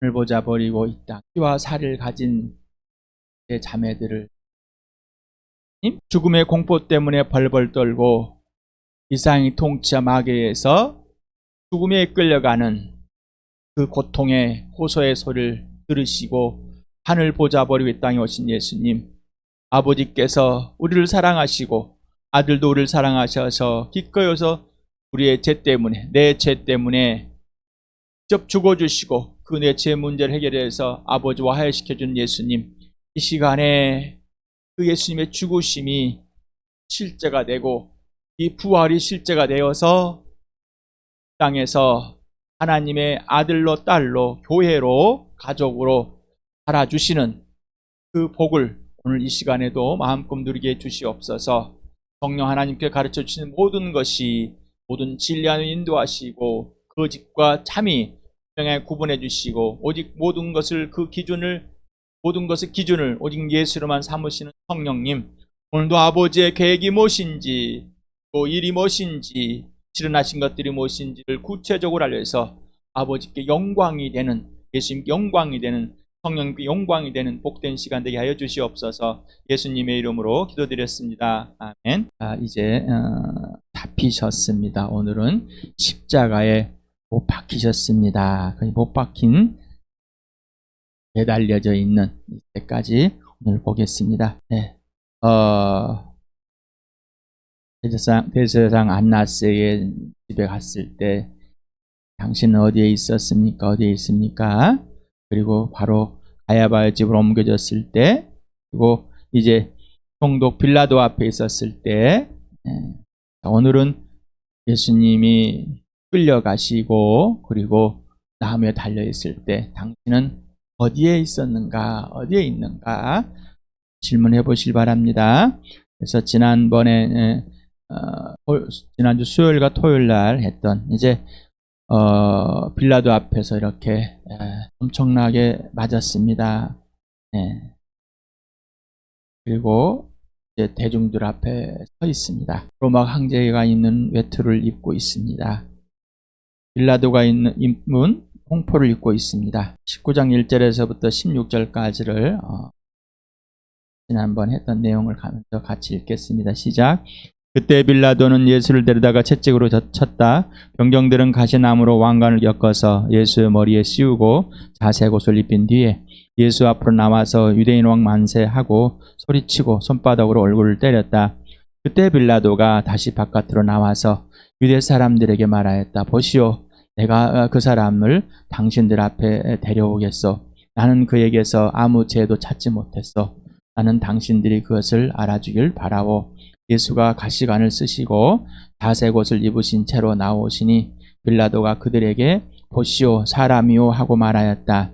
을 보자 버리고 있다. 피와 살을 가진 제 자매들을 죽음의 공포 때문에 벌벌 떨고 이상이 통치와 마귀에서 죽음에 끌려가는 그 고통의 호소의 소리를 들으시고 하늘 보자 버리고 이 땅에 오신 예수님, 아버지께서 우리를 사랑하시고 아들도 우리를 사랑하셔서 기꺼이서 우리의 죄 때문에, 내 죄 때문에 직접 죽어주시고 그 내 죄 문제를 해결해서 아버지와 화해시켜준 예수님, 이 시간에 그 예수님의 죽으심이 실제가 되고 이 부활이 실제가 되어서 땅에서 하나님의 아들로 딸로 교회로 가족으로 살아주시는 그 복을 오늘 이 시간에도 마음껏 누리게 해주시옵소서. 성령 하나님께 가르쳐 주시는 모든 것이 모든 진리 안에 인도하시고 거짓과 참이 분명하게 구분해 주시고 오직 모든 것을 모든 것의 기준을 오직 예수로만 삼으시는 성령님, 오늘도 아버지의 계획이 무엇인지 또 일이 무엇인지 실현하신 것들이 무엇인지를 구체적으로 알려서 아버지께 영광이 되는, 예수님께 영광이 되는, 성령님께 영광이 되는 복된 시간 되게 하여 주시옵소서. 예수님의 이름으로 기도드렸습니다. 아멘. 이제 잡히셨습니다. 오늘은 십자가에 못 박히셨습니다. 못 박힌, 매달려져 있는 이때까지 오늘 보겠습니다. 네. 대제사장 안나스의 집에 갔을 때 당신은 어디에 있었습니까? 어디에 있습니까? 그리고 바로 가야바의 집으로 옮겨졌을 때, 그리고 이제 총독 빌라도 앞에 있었을 때, 오늘은 예수님이 끌려가시고 그리고 나무에 달려있을 때 당신은 어디에 있었는가? 어디에 있는가? 질문해 보실 바랍니다. 그래서 지난번에 지난주 수요일과 토요일 날 했던 이제 빌라도 앞에서 이렇게 엄청나게 맞았습니다. 네. 그리고 이제 대중들 앞에 서 있습니다. 로마 황제가 있는 외투를 입고 있습니다. 빌라도가 있는 입은 홍포를 입고 있습니다. 19장 1절에서부터 16절까지를 지난번 했던 내용을 가면서 같이 읽겠습니다. 시작. 그때 빌라도는 예수를 데려다가 채찍으로 쳤다. 병정들은 가시나무로 왕관을 엮어서 예수의 머리에 씌우고 자색 옷을 입힌 뒤에 예수 앞으로 나와서 유대인 왕 만세하고 소리치고 손바닥으로 얼굴을 때렸다. 그때 빌라도가 다시 바깥으로 나와서 유대 사람들에게 말하였다. 보시오, 내가 그 사람을 당신들 앞에 데려오겠소. 나는 그에게서 아무 죄도 찾지 못했소. 나는 당신들이 그것을 알아주길 바라오. 예수가 가시관을 쓰시고 자색 옷을 입으신 채로 나오시니 빌라도가 그들에게 보시오, 사람이오 하고 말하였다.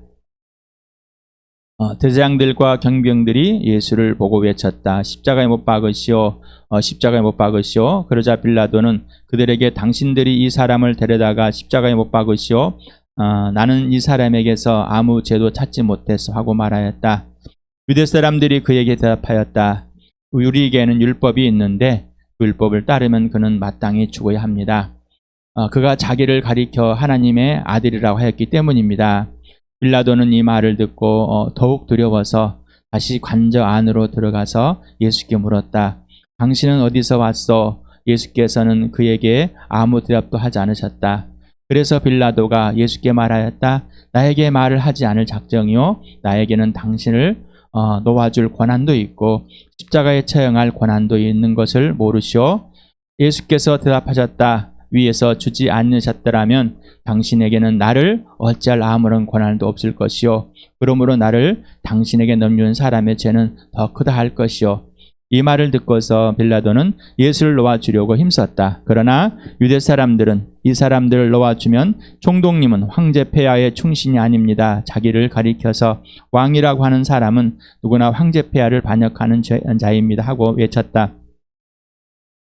대장들과 경병들이 예수를 보고 외쳤다. 십자가에 못 박으시오. 십자가에 못 박으시오. 그러자 빌라도는 그들에게 당신들이 이 사람을 데려다가 십자가에 못 박으시오. 나는 이 사람에게서 아무 죄도 찾지 못했어 하고 말하였다. 유대 사람들이 그에게 대답하였다. 우리에게는 율법이 있는데 그 율법을 따르면 그는 마땅히 죽어야 합니다. 그가 자기를 가리켜 하나님의 아들이라고 하였기 때문입니다. 빌라도는 이 말을 듣고 더욱 두려워서 다시 관저 안으로 들어가서 예수께 물었다. 당신은 어디서 왔소? 예수께서는 그에게 아무 대답도 하지 않으셨다. 그래서 빌라도가 예수께 말하였다. 나에게 말을 하지 않을 작정이요, 나에게는 당신을 놓아줄 권한도 있고 십자가에 처형할 권한도 있는 것을 모르시오? 예수께서 대답하셨다. 위에서 주지 않으셨더라면 당신에게는 나를 어찌할 아무런 권한도 없을 것이요, 그러므로 나를 당신에게 넘겨준 사람의 죄는 더 크다 할 것이요. 이 말을 듣고서 빌라도는 예수를 놓아주려고 힘썼다. 그러나 유대 사람들은 이 사람들을 놓아주면 총독님은 황제 폐하의 충신이 아닙니다. 자기를 가리켜서 왕이라고 하는 사람은 누구나 황제 폐하를 반역하는 자입니다 하고 외쳤다.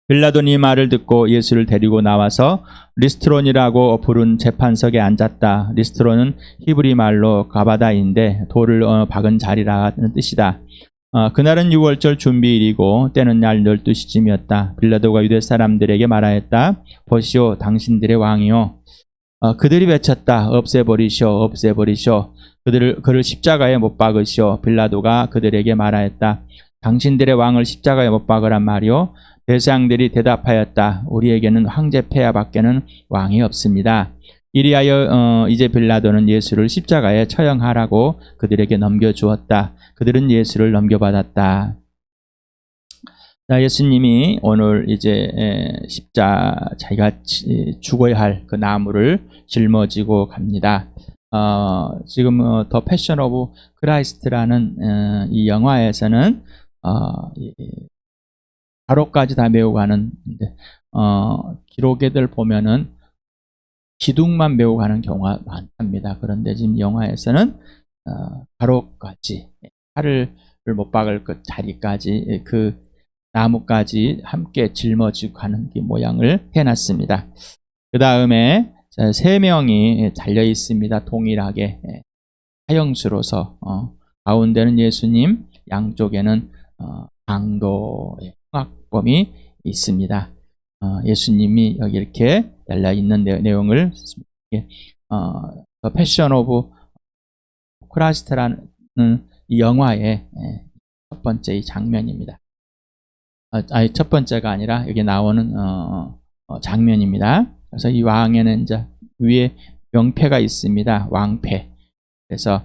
빌라도는 이 말을 듣고 예수를 데리고 나와서 리스트론이라고 부른 재판석에 앉았다. 리스트론은 히브리 말로 가바다인데 돌을 박은 자리라는 뜻이다. 그날은 6월절 준비일이고 때는 날 12시쯤이었다. 빌라도가 유대 사람들에게 말하였다. 보시오, 당신들의 왕이요. 그들이 외쳤다. 없애버리시오, 없애버리시오. 그를 십자가에 못 박으시오. 빌라도가 그들에게 말하였다. 당신들의 왕을 십자가에 못 박으란 말이오. 대제사장들이 대답하였다. 우리에게는 황제 폐하밖에는 왕이 없습니다. 이리하여 이제 빌라도는 예수를 십자가에 처형하라고 그들에게 넘겨주었다. 그들은 예수를 넘겨받았다. 자, 예수님이 오늘 이제 자기가 죽어야 할 그 나무를 짊어지고 갑니다. 지금 더 패션 오브 크라이스트라는 이 영화에서는 가로까지 다 메고 가는 기록에들 보면은 기둥만 메고 가는 경우가 많답니다. 그런데 지금 영화에서는 가로까지 팔을 못 박을 그 자리까지 그 나무까지 함께 짊어지고 가는 그 모양을 해놨습니다. 그 다음에 3명이 달려 있습니다. 동일하게 사형수로서 가운데는 예수님, 양쪽에는 강도의 흉악범이 있습니다. 예수님이 여기 이렇게 달려 있는 내용을 패션 오브 크라이스트라는 이 영화의 첫 번째 이 장면입니다. 아니, 첫 번째가 아니라 여기 나오는 장면입니다. 그래서 이 왕에는 이제 위에 명패가 있습니다. 왕패. 그래서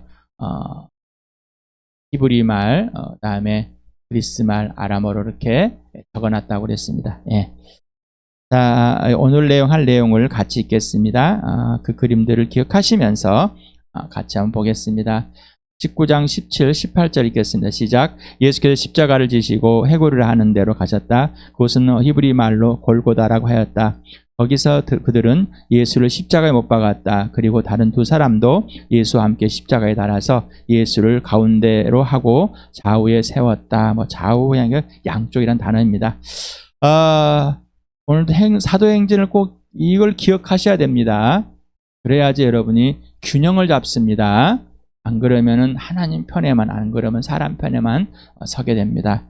히브리 말, 다음에 그리스 말, 아람어로 이렇게 적어놨다고 그랬습니다. 예. 자, 오늘 할 내용을 같이 읽겠습니다. 그 그림들을 기억하시면서 같이 한번 보겠습니다. 19장 17, 18절 읽겠습니다. 시작. 예수께서 십자가를 지시고 해골을 하는 데로 가셨다. 그곳은 히브리 말로 골고다라고 하였다. 거기서 그들은 예수를 십자가에 못 박았다. 그리고 다른 2사람도 예수와 함께 십자가에 달아서 예수를 가운데로 하고 좌우에 세웠다. 좌우 그냥 양쪽이란 단어입니다. 오늘도 사도행전을 꼭 이걸 기억하셔야 됩니다. 그래야지 여러분이 균형을 잡습니다. 안 그러면은 하나님 편에만, 안 그러면 사람 편에만 서게 됩니다.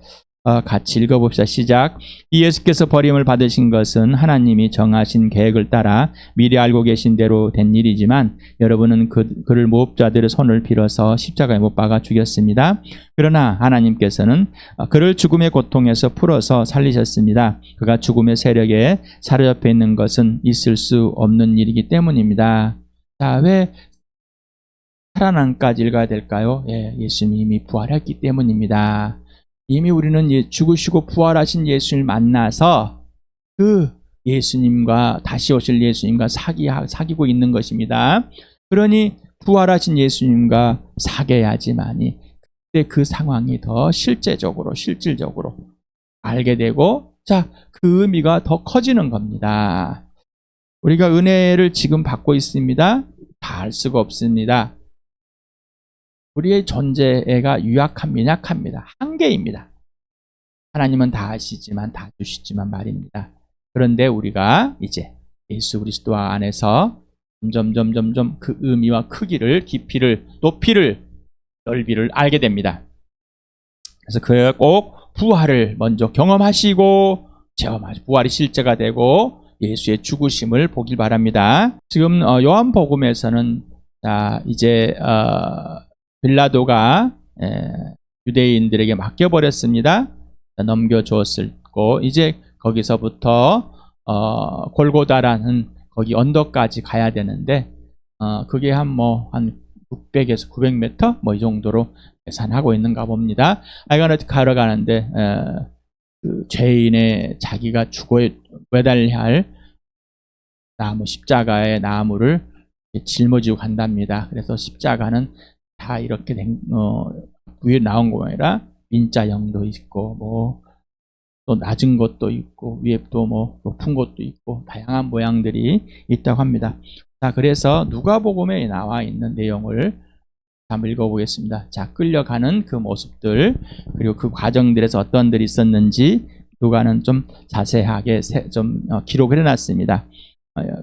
같이 읽어봅시다. 시작. 이 예수께서 버림을 받으신 것은 하나님이 정하신 계획을 따라 미리 알고 계신 대로 된 일이지만 여러분은 그를 모업자들의 손을 빌어서 십자가에 못 박아 죽였습니다. 그러나 하나님께서는 그를 죽음의 고통에서 풀어서 살리셨습니다. 그가 죽음의 세력에 사로잡혀 있는 것은 있을 수 없는 일이기 때문입니다. 자, 왜 살아남까지 읽어야 될까요? 예수님이 부활했기 때문입니다. 이미 우리는 죽으시고 부활하신 예수님을 만나서 그 예수님과 다시 오실 예수님과 사귀고 있는 것입니다. 그러니 부활하신 예수님과 사귀어야지만이 그때 그 상황이 더 실질적으로 알게 되고, 자, 그 의미가 더 커지는 겁니다. 우리가 은혜를 지금 받고 있습니다. 다 알 수가 없습니다. 우리의 존재가 약합니다. 한계입니다. 하나님은 다 아시지만, 다 주시지만 말입니다. 그런데 우리가 이제 예수 그리스도 안에서 점점 그 의미와 크기를, 깊이를, 높이를, 넓이를 알게 됩니다. 그래서 그 꼭 부활을 먼저 경험하시고 부활이 실제가 되고 예수의 죽으심을 보길 바랍니다. 지금 요한복음에서는 이제 빌라도가 유대인들에게 맡겨버렸습니다. 넘겨주었고 이제 거기서부터 골고다라는 거기 언덕까지 가야 되는데 그게 한 600에서 900m 이 정도로 계산하고 있는가 봅니다. 하여간 가러 가는데 그 죄인의 자기가 죽어야 할 나무, 십자가의 나무를 짊어지고 간답니다. 그래서 십자가는 다 이렇게 위에 나온 거 아니라 인자형도 있고 또 낮은 것도 있고 위에 또 높은 것도 있고 다양한 모양들이 있다고 합니다. 자, 그래서 누가복음에 나와 있는 내용을 한번 읽어보겠습니다. 자, 끌려가는 그 모습들, 그리고 그 과정들에서 어떤 일이 있었는지 누가는 좀 자세하게 기록을 해놨습니다.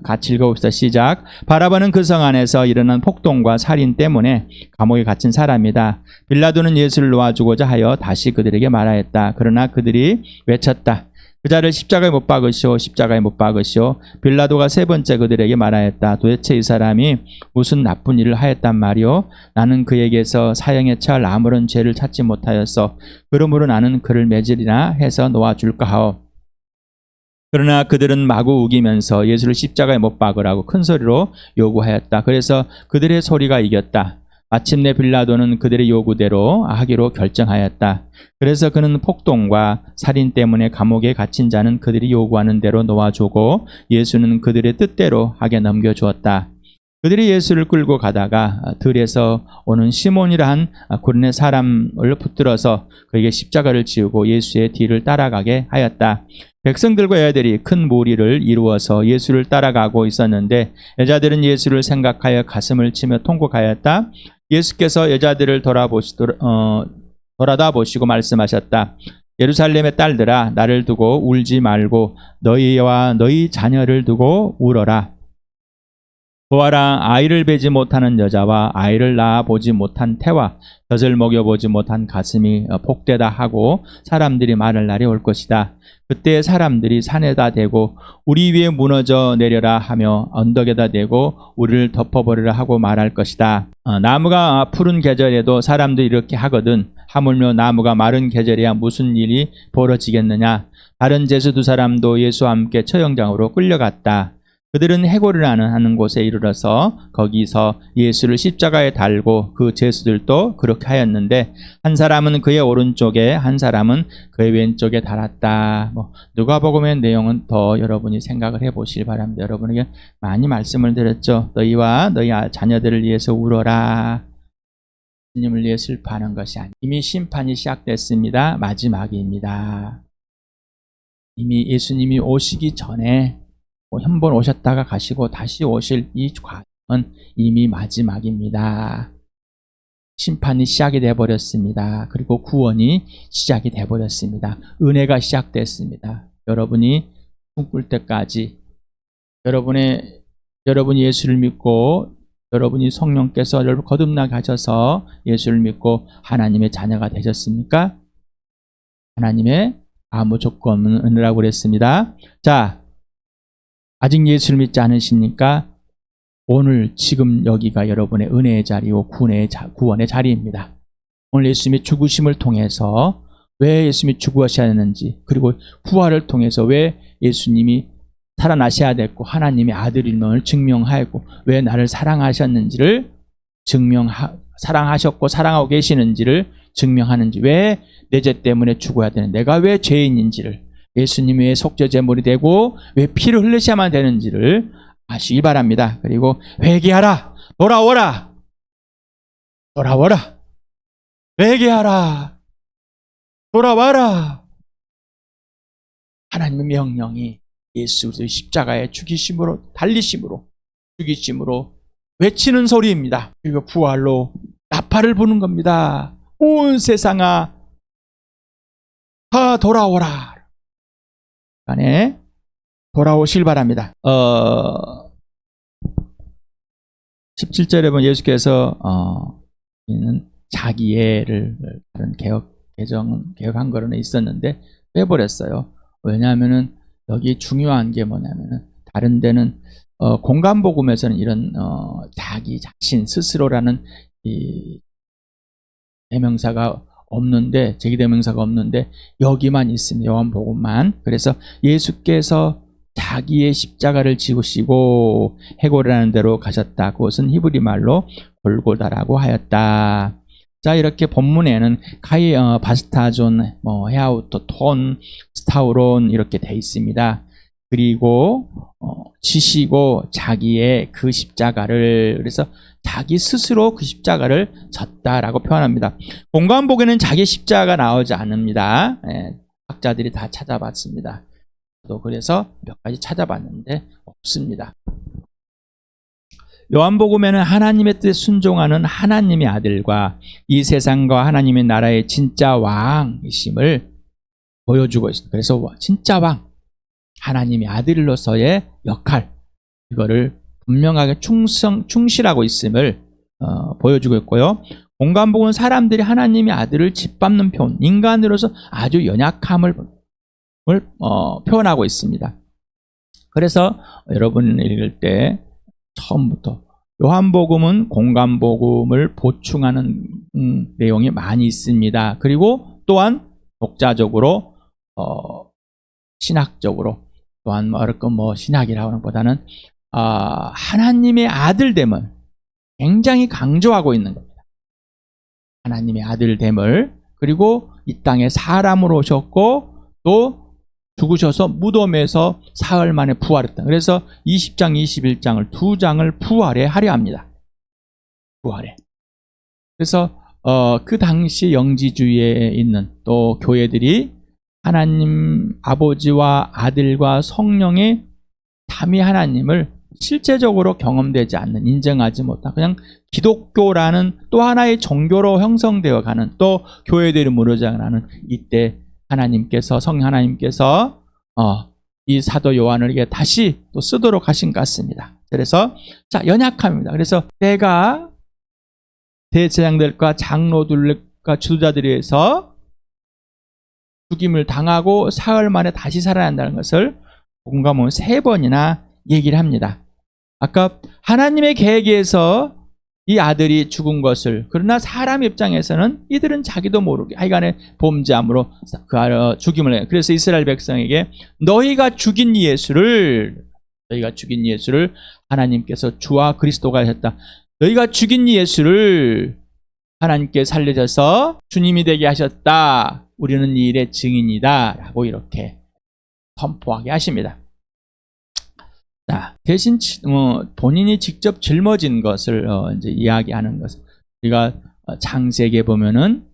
같이 읽어봅시다. 시작. 바라바는 그 성 안에서 일어난 폭동과 살인 때문에 감옥에 갇힌 사람이다. 빌라도는 예수를 놓아주고자 하여 다시 그들에게 말하였다. 그러나 그들이 외쳤다. 그 자를 십자가에 못 박으시오. 십자가에 못 박으시오. 빌라도가 세 번째 그들에게 말하였다. 도대체 이 사람이 무슨 나쁜 일을 하였단 말이오? 나는 그에게서 사형에 처할 아무런 죄를 찾지 못하였어. 그러므로 나는 그를 매질이나 해서 놓아줄까 하오. 그러나 그들은 마구 우기면서 예수를 십자가에 못 박으라고 큰 소리로 요구하였다. 그래서 그들의 소리가 이겼다. 마침내 빌라도는 그들의 요구대로 하기로 결정하였다. 그래서 그는 폭동과 살인 때문에 감옥에 갇힌 자는 그들이 요구하는 대로 놓아주고 예수는 그들의 뜻대로 하게 넘겨주었다. 그들이 예수를 끌고 가다가 들에서 오는 시몬이라 한 구레네 사람을 붙들어서 그에게 십자가를 지우고 예수의 뒤를 따라가게 하였다. 백성들과 여자들이 큰 무리를 이루어서 예수를 따라가고 있었는데 여자들은 예수를 생각하여 가슴을 치며 통곡하였다. 예수께서 여자들을 돌아다 보시고 말씀하셨다. 예루살렘의 딸들아, 나를 두고 울지 말고 너희와 너희 자녀를 두고 울어라. 보아라, 아이를 베지 못하는 여자와 아이를 낳아 보지 못한 태와 젖을 먹여보지 못한 가슴이 복되다 하고 사람들이 말할 날이 올 것이다. 그때 사람들이 산에다 대고 우리 위에 무너져 내려라 하며 언덕에다 대고 우리를 덮어버리라 하고 말할 것이다. 나무가 푸른 계절에도 사람들이 이렇게 하거든. 하물며 나무가 마른 계절에야 무슨 일이 벌어지겠느냐. 다른 제수 두 사람도 예수와 함께 처형장으로 끌려갔다. 그들은 해골이라는 하는 곳에 이르러서 거기서 예수를 십자가에 달고 그 제수들도 그렇게 하였는데 한 사람은 그의 오른쪽에 한 사람은 그의 왼쪽에 달았다. 누가복음의 내용은 더 여러분이 생각을 해보시기 바랍니다. 여러분에게 많이 말씀을 드렸죠. 너희와 너희 자녀들을 위해서 울어라. 주님을 위해 슬퍼하는 것이 아니. 이미 심판이 시작됐습니다. 마지막입니다. 이미 예수님이 오시기 전에 한 번 오셨다가 가시고 다시 오실 이 과정은 이미 마지막입니다. 심판이 시작이 되어버렸습니다. 그리고 구원이 시작이 되어버렸습니다. 은혜가 시작됐습니다. 여러분이 꿈꿀 때까지 여러분이 예수를 믿고 여러분이 성령께서 여러분 거듭나게 하셔서 예수를 믿고 하나님의 자녀가 되셨습니까? 하나님의 아무 조건 없는 은혜라고 그랬습니다. 자, 아직 예수를 믿지 않으십니까? 오늘 지금 여기가 여러분의 은혜의 자리요 구원의 자리입니다. 오늘 예수님의 죽으심을 통해서 왜 예수님이 죽으셔야 하는지, 그리고 부활을 통해서 왜 예수님이 살아나셔야 됐고 하나님의 아들임을 증명하였고 왜 나를 사랑하셨는지를 사랑하셨고 사랑하고 계시는지를 증명하는지, 왜 내 죄 때문에 죽어야 되는, 내가 왜 죄인인지를, 예수님이 왜 속죄 제물이 되고 왜 피를 흘리셔야만 되는지를 아시기 바랍니다. 그리고 회개하라, 돌아오라, 회개하라, 돌아와라. 하나님의 명령이 예수 그리스도의 십자가에 죽이심으로 외치는 소리입니다. 그리고 부활로 나팔을 부는 겁니다. 온 세상아 다 돌아오라. 안에 돌아오실 바랍니다. 17절에 보면 예수께서 자기애를 다른 개혁한 거는 있었는데 빼버렸어요. 왜냐하면은 여기 중요한 게 뭐냐면은 다른 데는 공간복음에서는 이런 자기 자신 스스로라는 이 대명사가 없는데, 제기대명사가 없는데 여기만 있습니다. 요한복음만. 그래서 예수께서 자기의 십자가를 지우시고 해골이라는 데로 가셨다. 그것은 히브리 말로 골고다라고 하였다. 자, 이렇게 본문에는 바스타존, 헤아우토, 톤, 스타우론 이렇게 돼 있습니다. 그리고 지시고 자기의 그 십자가를, 그래서 자기 스스로 그 십자가를 졌다라고 표현합니다. 공관복에는 자기 십자가가 나오지 않습니다. 학자들이 다 찾아봤습니다. 또 그래서 몇 가지 찾아봤는데 없습니다. 요한복음에는 하나님의 뜻에 순종하는 하나님의 아들과 이 세상과 하나님의 나라의 진짜 왕이심을 보여주고 있습니다. 그래서 진짜 왕, 하나님의 아들로서의 역할, 이거를 분명하게 충실하고 있음을 보여주고 있고요. 공관복은 사람들이 하나님의 아들을 짓밟는 편, 인간으로서 아주 연약함을 표현하고 있습니다. 그래서 여러분 읽을 때 처음부터 요한복음은 공간복음을 보충하는 내용이 많이 있습니다. 그리고 또한 독자적으로 신학적으로 또한 신학이라고 하는 것보다는 하나님의 아들됨을 굉장히 강조하고 있는 겁니다. 하나님의 아들됨을, 그리고 이 땅에 사람으로 오셨고 또 죽으셔서 무덤에서 사흘 만에 부활했다. 그래서 20장, 21장을 두 장을 부활하려 합니다. 부활해. 그래서 그 당시 영지주의에 있는 또 교회들이 하나님 아버지와 아들과 성령의 삼위 하나님을 실제적으로 경험되지 않는, 인정하지 못한, 그냥 기독교라는 또 하나의 종교로 형성되어 가는, 또 교회들이 무너져가는 이때 하나님께서, 성령 하나님께서 이 사도 요한에게 다시 또 쓰도록 하신 것 같습니다. 그래서 연약함입니다. 그래서 내가 대제사장들과 장로들과 지도자들에 의해서 죽임을 당하고 사흘 만에 다시 살아난다는 것을 복음가문 3번이나 얘기를 합니다. 아까 하나님의 계획에서 이 아들이 죽은 것을, 그러나 사람 입장에서는 이들은 자기도 모르게 하여간에 범죄함으로 죽임을 해요. 그래서 이스라엘 백성에게 너희가 죽인 예수를 하나님께서 주와 그리스도가 하셨다. 너희가 죽인 예수를 하나님께 살려줘서 주님이 되게 하셨다. 우리는 이 일의 증인이다. 라고 이렇게 선포하게 하십니다. 대신 본인이 직접 짊어진 것을 이제 이야기하는 것은, 우리가 창세기에 보면은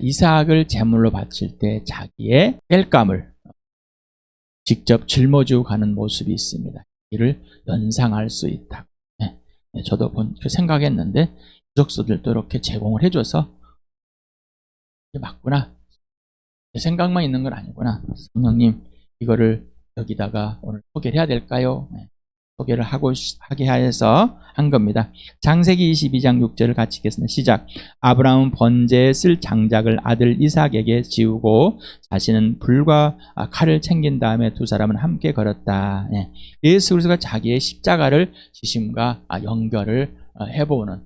이삭을 제물로 바칠 때 자기의 땔감을 직접 짊어지고 가는 모습이 있습니다. 이를 연상할 수 있다. 저도 생각했는데 부족수들도 이렇게 제공을 해줘서 이게 맞구나. 제 생각만 있는 건 아니구나. 성령님, 이거를 여기다가 오늘 소개를 해야 될까요? 소개를 하게 해서 한 겁니다. 창세기 22장 6절을 같이 읽겠습니다. 시작. 아브라함은 번제에 쓸 장작을 아들 이삭에게 지우고 자신은 불과 칼을 챙긴 다음에 두 사람은 함께 걸었다. 예수 그리스도가 자기의 십자가를 지심과 연결을 해보는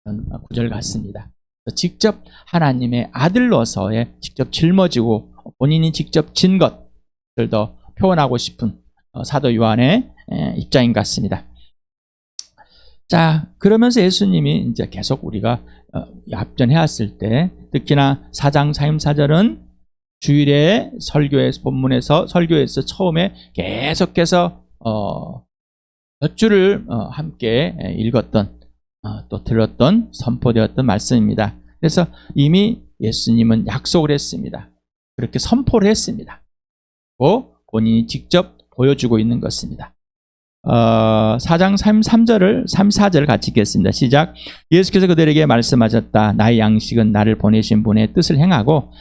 그런 구절 같습니다. 직접 하나님의 아들로서의 직접 짊어지고 본인이 직접 진 것을 더 표현하고 싶은 사도 요한의 입장인 것 같습니다. 그러면서 예수님이 이제 계속 우리가 앞전 해왔을 때, 특히나 4장 4절은 주일에 설교에서 처음에 계속해서 몇 줄을 함께 읽었던, 또 들었던, 선포되었던 말씀입니다. 그래서 이미 예수님은 약속을 했습니다. 그렇게 선포를 했습니다. 본인이 직접 보여주고 있는 것입니다. 4장 34절을 같이 읽겠습니다. 시작. 예수께서 그들에게 말씀하셨다. 나의 양식은 나를 보내신 분의 뜻을 행하고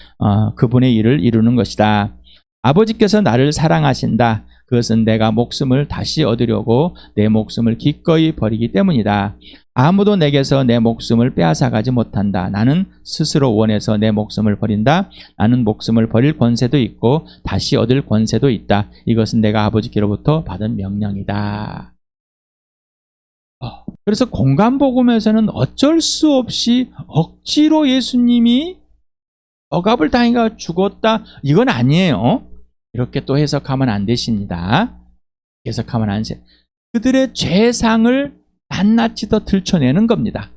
그분의 일을 이루는 것이다. 아버지께서 나를 사랑하신다. 그것은 내가 목숨을 다시 얻으려고 내 목숨을 기꺼이 버리기 때문이다. 아무도 내게서 내 목숨을 빼앗아가지 못한다. 나는 스스로 원해서 내 목숨을 버린다. 나는 목숨을 버릴 권세도 있고 다시 얻을 권세도 있다. 이것은 내가 아버지께로부터 받은 명령이다. 그래서 공간복음에서는 어쩔 수 없이 억지로 예수님이 억압을 당해가 죽었다, 이건 아니에요. 이렇게 또 해석하면 안 되십니다. 해석하면 안 돼. 그들의 죄상을 낱낱이 더 들춰내는 겁니다.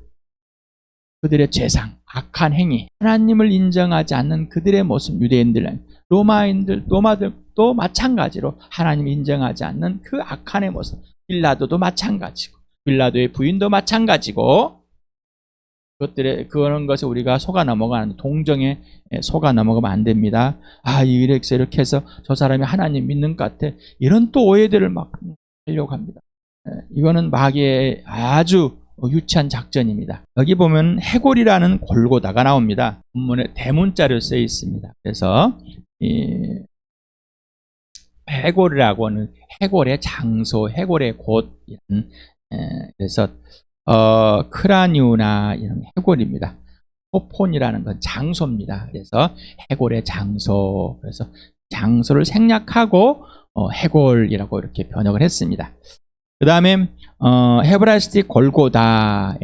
그들의 죄상, 악한 행위, 하나님을 인정하지 않는 그들의 모습, 유대인들, 로마들도 마찬가지로 하나님을 인정하지 않는 그 악한의 모습, 빌라도도 마찬가지고, 빌라도의 부인도 마찬가지고, 그런 것에 우리가 속아 넘어가는, 동정에 속아 넘어가면 안 됩니다. 이렇게 해서 저 사람이 하나님 믿는 것 같아. 이런 또 오해들을 막 하려고 합니다. 이거는 마귀의 아주 유치한 작전입니다. 여기 보면 해골이라는 골고다가 나옵니다. 본문에 대문자로 쓰여 있습니다. 그래서 이 해골이라고는 해골의 장소, 해골의 곳, 그래서 크라니우나 이런 해골입니다. 호폰이라는 건 장소입니다. 그래서 해골의 장소. 그래서 장소를 생략하고 해골이라고 이렇게 번역을 했습니다. 그 다음에 헤브라이스틱 골고다에서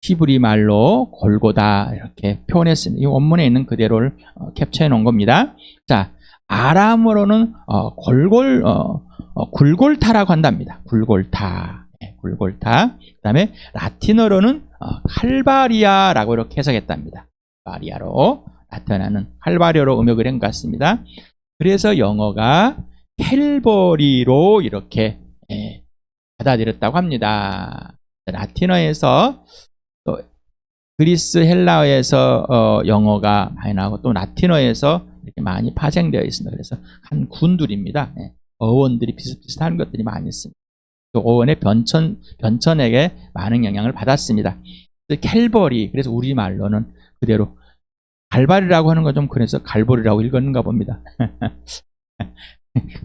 히브리 말로 골고다 이렇게 표현했습니다. 이 원문에 있는 그대로를 캡처해 놓은 겁니다. 자, 아람어로는 굴골타라고 한답니다. 굴골타. 굴골타. 그 다음에 라틴어로는 칼바리아라고 이렇게 해석했답니다. 칼바리아로, 라틴어는 칼바리아로 음역을 한 것 같습니다. 그래서 영어가 캘버리로 이렇게 받아들였다고 합니다. 라틴어에서 또 그리스 헬라어에서 영어가 많이 나오고 또 라틴어에서 이렇게 많이 파생되어 있습니다. 그래서 한 군들입니다. 어원들이 비슷비슷한 것들이 많이 있습니다. 또 어원의 변천에게 많은 영향을 받았습니다. 캘버리, 그래서 우리말로는 그대로 갈바리라고 하는 건 좀 그래서 갈보리라고 읽었는가 봅니다.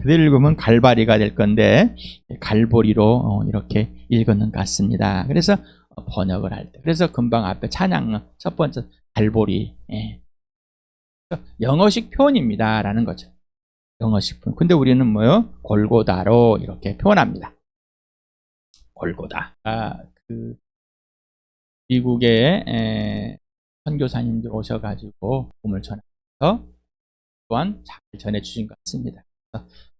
그대로 읽으면 갈바리가 될 건데 갈보리로 이렇게 읽었는 것 같습니다. 그래서 번역을 할 때, 그래서 금방 앞에 찬양 첫 번째 갈보리, 영어식 표현입니다 라는 거죠. 영어식 표현. 근데 우리는 뭐요? 골고다로 이렇게 표현합니다. 골고다. 그 미국에 선교사님들 오셔가지고 복음을 전해서 또한 잘 전해주신 것 같습니다.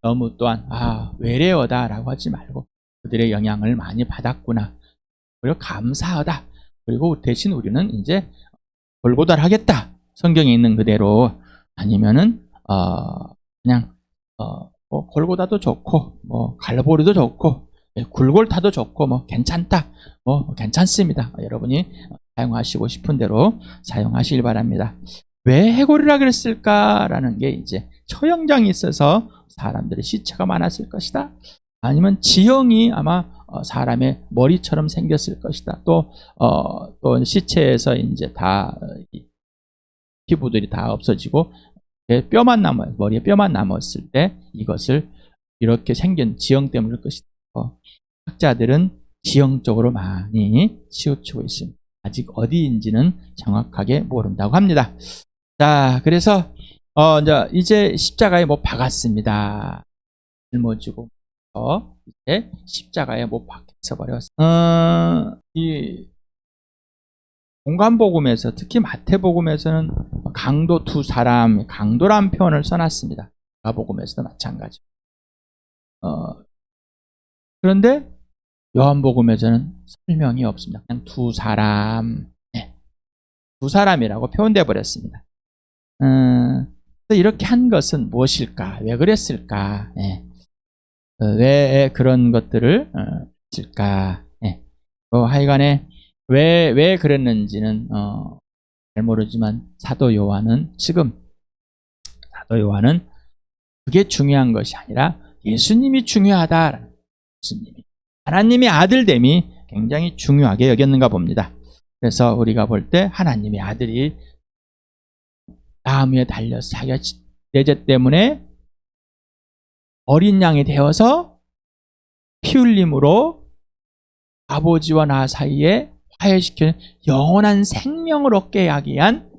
너무 또한 외래어다라고 하지 말고 그들의 영향을 많이 받았구나, 그리고 감사하다, 그리고 대신 우리는 이제 골고다를 하겠다, 성경에 있는 그대로. 아니면은 그냥 뭐 골고다도 좋고 뭐 갈보리도 좋고 굴골타도 좋고 뭐 괜찮다, 뭐 괜찮습니다. 여러분이 사용하시고 싶은 대로 사용하시길 바랍니다. 왜 해골이라 그랬을까라는 게 이제 처형장이 있어서 사람들의 시체가 많았을 것이다. 아니면 지형이 아마 사람의 머리처럼 생겼을 것이다. 또 시체에서 이제 다 피부들이 다 없어지고 머리에 뼈만 남았을 때 이것을 이렇게 생긴 지형 때문일 것이다. 학자들은 지형적으로 많이 치우치고 있습니다. 아직 어디인지는 정확하게 모른다고 합니다. 자, 그래서 이제 십자가에 못 박았습니다. 짊어지고 이제 십자가에 못 박혀 버렸어요. 이 공간복음에서, 특히 마태복음에서는 강도 두 사람, 강도란 표현을 써놨습니다. 마가복음에서도 마찬가지. 그런데 요한복음에서는 설명이 없습니다. 그냥 두 사람, 두 사람이라고 표현되어 버렸습니다. 이렇게 한 것은 무엇일까? 왜 그랬을까? 왜 그런 것들을 했을까? 하여간에 왜 그랬는지는 잘 모르지만 사도 요한은 그게 중요한 것이 아니라 예수님이 중요하다. 예수님이, 하나님의 아들됨이 굉장히 중요하게 여겼는가 봅니다. 그래서 우리가 볼 때 하나님의 아들이 나무 위에 달려서 자기가 내 죄 때문에 어린 양이 되어서 피 흘림으로 아버지와 나 사이에 화해시키는 영원한 생명을 얻게 하기 위한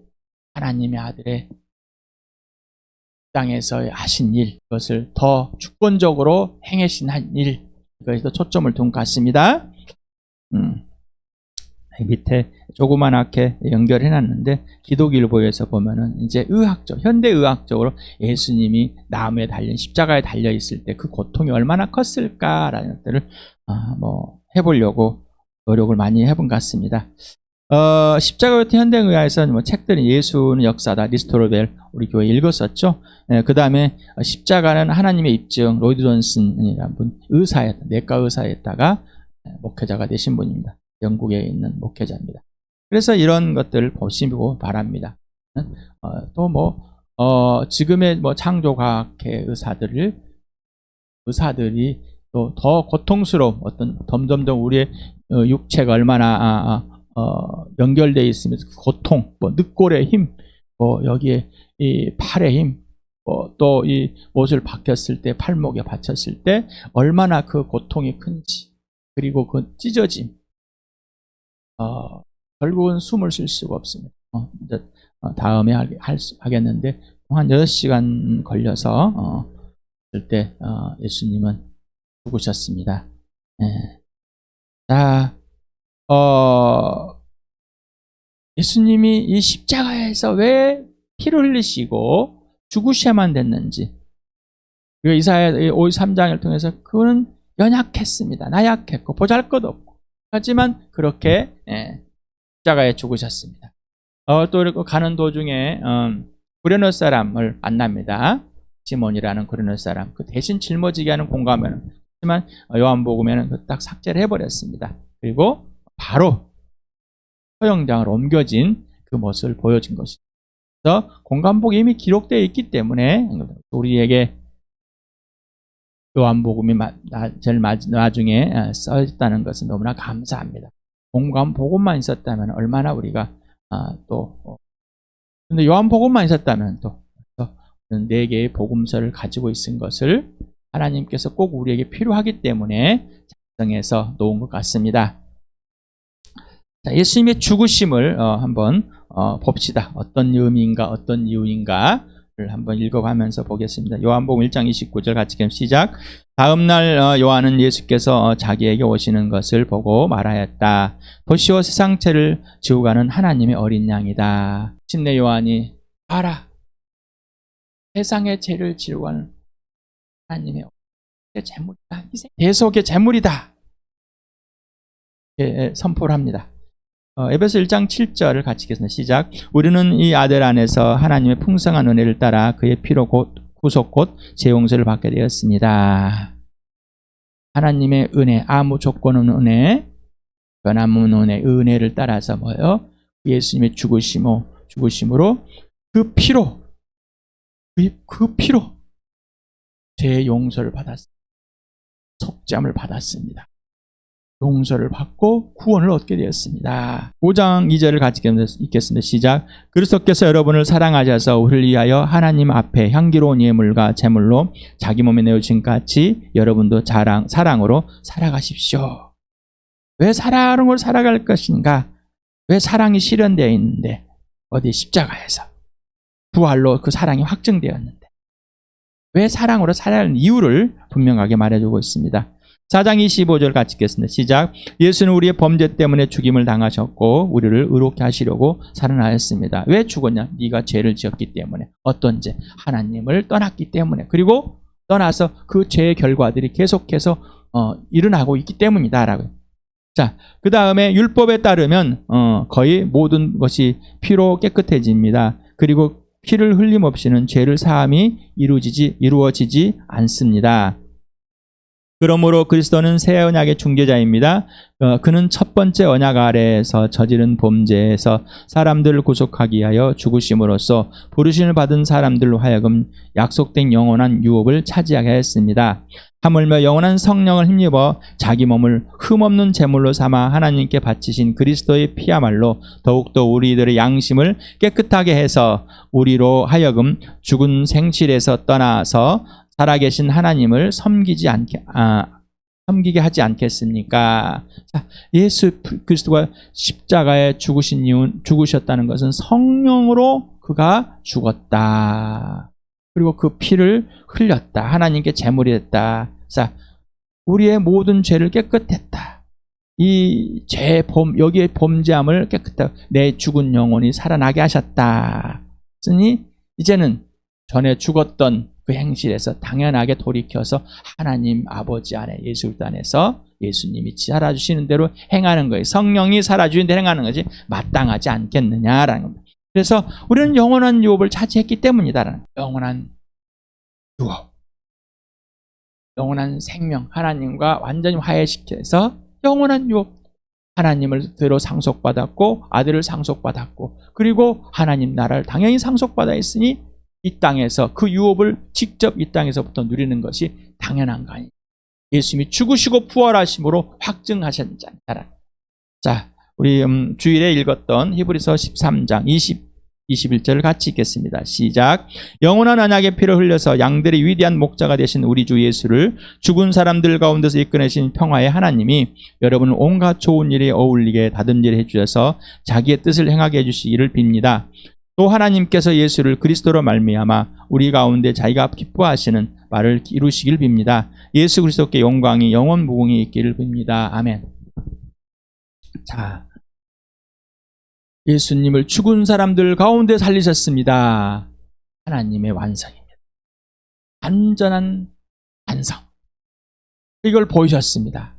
하나님의 아들의 땅에서 하신 일, 그것을 더 주권적으로 행하신 한 일, 그것에도 초점을 둔 것 같습니다. 밑에 조그만하게 연결해놨는데 기독일보에서 보면은 이제 현대 의학적으로 예수님이 나무에 달린 십자가에 달려 있을 때 그 고통이 얼마나 컸을까라는 것들을 해보려고 노력을 많이 해본 것 같습니다. 십자가 같은 현대 의학에서는 뭐 책들은 예수는 역사다, 리스토르벨 우리 교회 읽었었죠. 그 다음에 십자가는 하나님의 입증, 로이드 존슨이라는 분, 내과 의사였다가 목회자가 되신 분입니다. 영국에 있는 목회자입니다. 그래서 이런 것들을 보시고 바랍니다. 또 지금의 창조과학의 의사들이 또 더 고통스러운 점점점 우리의 육체가 얼마나 연결되어 있으면서 고통, 늑골의 힘, 여기에 이 팔의 힘, 또 이 못을 박혔을 때, 팔목에 받쳤을 때 얼마나 그 고통이 큰지, 그리고 그 찢어짐, 결국은 숨을 쉴 수가 없습니다. 다음에 하겠는데 한 6시간 걸려서 그때 예수님은 죽으셨습니다. 예. 자, 예수님이 이 십자가에서 왜 피를 흘리시고 죽으셔야만 됐는지, 그리고 이사야 53장을 통해서 그는 연약했습니다. 나약했고 보잘것없고, 하지만 그렇게 십자가에 죽으셨습니다. 또 이렇게 가는 도중에 구레네 사람을 만납니다. 시몬이라는 구레네 사람. 그 대신 짊어지게 하는 공감에는, 하지만 요한복음에는 딱 삭제를 해버렸습니다. 그리고 바로 서영장을 옮겨진 그 모습을 보여준 것이죠. 그래서 공감복이 이미 기록되어 있기 때문에 우리에게 요한복음이 제일 나중에 써있다는 것은 너무나 감사합니다. 공감복음만 있었다면 얼마나 우리가 근데 요한복음만 있었다면 또 4개의 복음서를 가지고 있은 것을 하나님께서 꼭 우리에게 필요하기 때문에 작성해서 놓은 것 같습니다. 자, 예수님의 죽으심을 한번 봅시다. 어떤 의미인가, 어떤 이유인가를 한번 읽어가면서 보겠습니다. 요한복음 1장 29절 같이 시작. 다음 날 요한은 예수께서 자기에게 오시는 것을 보고 말하였다. 보시오, 세상죄를 지고 가는 하나님의 어린 양이다. 침례 요한이 봐라, 세상의 죄를 지고 가는 하나님의 제물이다. 대속의 제물이다. 선포를 합니다. 에베소 1장 7절을 같이 읽겠습니다. 시작. 우리는 이 아들 안에서 하나님의 풍성한 은혜를 따라 그의 피로 구속 곧 죄용서를 받게 되었습니다. 하나님의 은혜, 아무 조건 없는 은혜, 변함없는 은혜를 따라서 뭐예요? 예수님의 죽으심으로 그 피로 죄 용서를 받았습니다. 속죄함을 받았습니다. 용서를 받고 구원을 얻게 되었습니다. 5장 2절을 같이 읽겠습니다. 시작. 그리스도께서 여러분을 사랑하셔서 우리를 위하여 하나님 앞에 향기로운 예물과 제물로 자기 몸에 내어주신 같이 여러분도 사랑으로 살아가십시오. 왜 사랑으로 살아갈 것인가? 왜 사랑이 실현되어 있는데 어디 십자가에서 부활로 그 사랑이 확증되었는데 왜 사랑으로 살아가는 이유를 분명하게 말해주고 있습니다. 4장 25절 같이 읽겠습니다. 시작. 예수는 우리의 범죄 때문에 죽임을 당하셨고 우리를 의롭게 하시려고 살아나셨습니다. 왜 죽었냐? 네가 죄를 지었기 때문에. 어떤 죄? 하나님을 떠났기 때문에. 그리고 떠나서 그 죄의 결과들이 계속해서 일어나고 있기 때문이다라고. 자, 그 다음에 율법에 따르면 거의 모든 것이 피로 깨끗해집니다. 그리고 피를 흘림 없이는 죄를 사함이 이루어지지 않습니다. 그러므로 그리스도는 새 언약의 중개자입니다. 그는 첫 번째 언약 아래에서 저지른 범죄에서 사람들을 구속하기 위하여 죽으심으로써 부르심을 받은 사람들로 하여금 약속된 영원한 유업을 차지하게 했습니다. 하물며 영원한 성령을 힘입어 자기 몸을 흠없는 제물로 삼아 하나님께 바치신 그리스도의 피야말로 더욱더 우리들의 양심을 깨끗하게 해서 우리로 하여금 죽은 생실에서 떠나서 살아계신 하나님을 섬기게 하지 않겠습니까? 자, 예수 그리스도가 십자가에 죽으셨다는 것은 성령으로 그가 죽었다. 그리고 그 피를 흘렸다. 하나님께 제물이 됐다. 자, 우리의 모든 죄를 깨끗했다. 이 여기에 범죄함을 깨끗하고 내 죽은 영혼이 살아나게 하셨다. 그러니 이제는 전에 죽었던 그 행실에서 당연하게 돌이켜서 하나님 아버지 안에 예수 그리스도 안에서 예수님이 살아주시는 대로 행하는 거예요. 성령이 살아주는 대로 행하는 것이 마땅하지 않겠느냐라는 겁니다. 그래서 우리는 영원한 유업을 차지했기 때문이다라는 거예요. 영원한 유업, 영원한 생명, 하나님과 완전히 화해시켜서 영원한 유업, 하나님을 대로 상속받았고 아들을 상속받았고 그리고 하나님 나라를 당연히 상속받아 있으니 이 땅에서 그 유업을 직접 이 땅에서부터 누리는 것이 당연한 거 아니에요. 예수님이 죽으시고 부활하심으로 확증하셨잖아요. 자, 우리 주일에 읽었던 히브리서 13장 21절을 같이 읽겠습니다. 시작. 영원한 언약의 피를 흘려서 양들의 위대한 목자가 되신 우리 주 예수를 죽은 사람들 가운데서 이끌어내신 평화의 하나님이 여러분을 온갖 좋은 일에 어울리게 다듬질해 주셔서 자기의 뜻을 행하게 해주시기를 빕니다. 또 하나님께서 예수를 그리스도로 말미암아 우리 가운데 자기가 기뻐하시는 바를 이루시길 빕니다. 예수 그리스도께 영광이 영원 무궁히 있기를 빕니다. 아멘. 자, 예수님을 죽은 사람들 가운데 살리셨습니다. 하나님의 완성입니다. 완전한 완성. 이걸 보이셨습니다.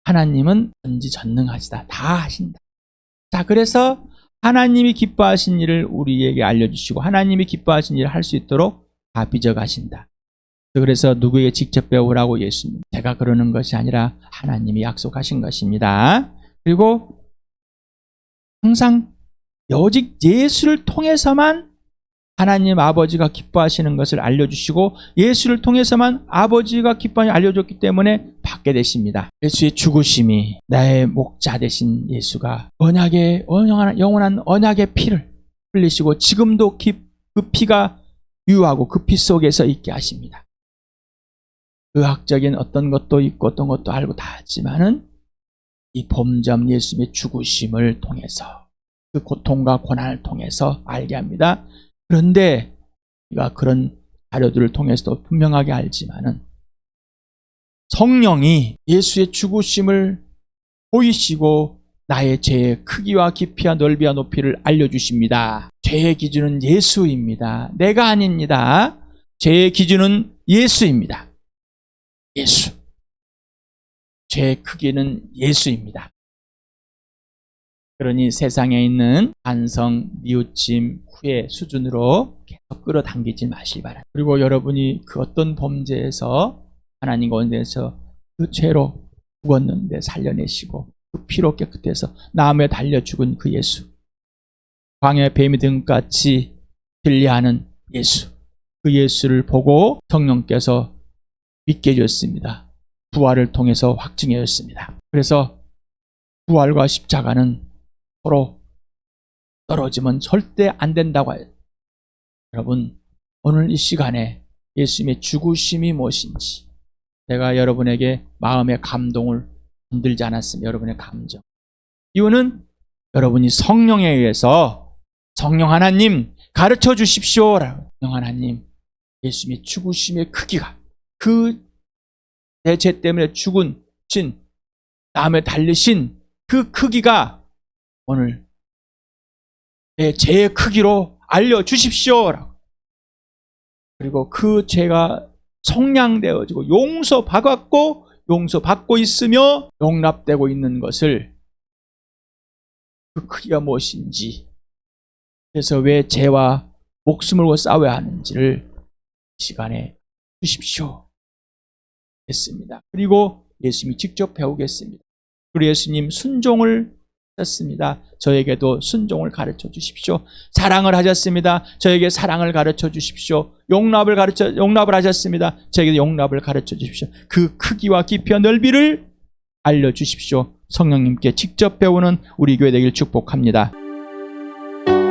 하나님은 전지전능하시다. 다 하신다. 자, 그래서 하나님이 기뻐하신 일을 우리에게 알려주시고 하나님이 기뻐하신 일을 할 수 있도록 다 빚어가신다. 그래서 누구에게 직접 배우라고 예수님, 제가 그러는 것이 아니라 하나님이 약속하신 것입니다. 그리고 항상 오직 예수를 통해서만 하나님 아버지가 기뻐하시는 것을 알려주시고 예수를 통해서만 아버지가 기뻐하는 알려줬기 때문에 받게 되십니다. 예수의 죽으심이 나의 목자 되신 예수가 영원한 언약의 피를 흘리시고 지금도 그 피가 유하고 그 피 속에서 있게 하십니다. 의학적인 어떤 것도 있고 어떤 것도 알고 다 하지만은 이 범죄한 예수님의 죽으심을 통해서 그 고통과 고난을 통해서 알게 합니다. 그런데 우리가 그런 자료들을 통해서도 분명하게 알지만은 성령이 예수의 죽으심을 보이시고 나의 죄의 크기와 깊이와 넓이와 높이를 알려주십니다. 죄의 기준은 예수입니다. 내가 아닙니다. 죄의 기준은 예수입니다. 예수. 죄의 크기는 예수입니다. 그러니 세상에 있는 반성, 뉘우침, 후회 수준으로 계속 끌어당기지 마시기 바랍니다. 그리고 여러분이 그 어떤 범죄에서 하나님과 원대에서 그 죄로 죽었는데 살려내시고 그 피로 깨끗해서 나무에 달려 죽은 그 예수, 광야의 뱀이 등같이 진리하는 예수, 그 예수를 보고 성령께서 믿게 해줬습니다. 부활을 통해서 확증해 줬습니다. 그래서 부활과 십자가는 서로 떨어지면 절대 안 된다고 해요. 여러분, 오늘 이 시간에 예수님의 죽으심이 무엇인지 제가 여러분에게 마음의 감동을 흔들지 않았습니다. 여러분의 감정. 이유는 여러분이 성령에 의해서 성령 하나님 가르쳐 주십시오. 성령 하나님, 예수님의 죽으심의 크기가 그 내 죄 때문에 죽은 신, 남에 달리신 그 크기가 오늘 내 죄의 크기로 알려주십시오. 그리고 그 죄가 성량되어지고 용서받았고 용서받고 있으며 용납되고 있는 것을 그 크기가 무엇인지, 그래서 왜 죄와 목숨을 걸고 싸워야 하는지를 시간에 주십시오 했습니다. 그리고 예수님이 직접 배우겠습니다. 그리고 예수님 순종을 하셨습니다. 저에게도 순종을 가르쳐 주십시오. 사랑을 하셨습니다. 저에게 사랑을 가르쳐 주십시오. 용납을 하셨습니다. 저에게 용납을 가르쳐 주십시오. 그 크기와 깊이와 넓이를 알려 주십시오. 성령님께 직접 배우는 우리 교회 되길 축복합니다.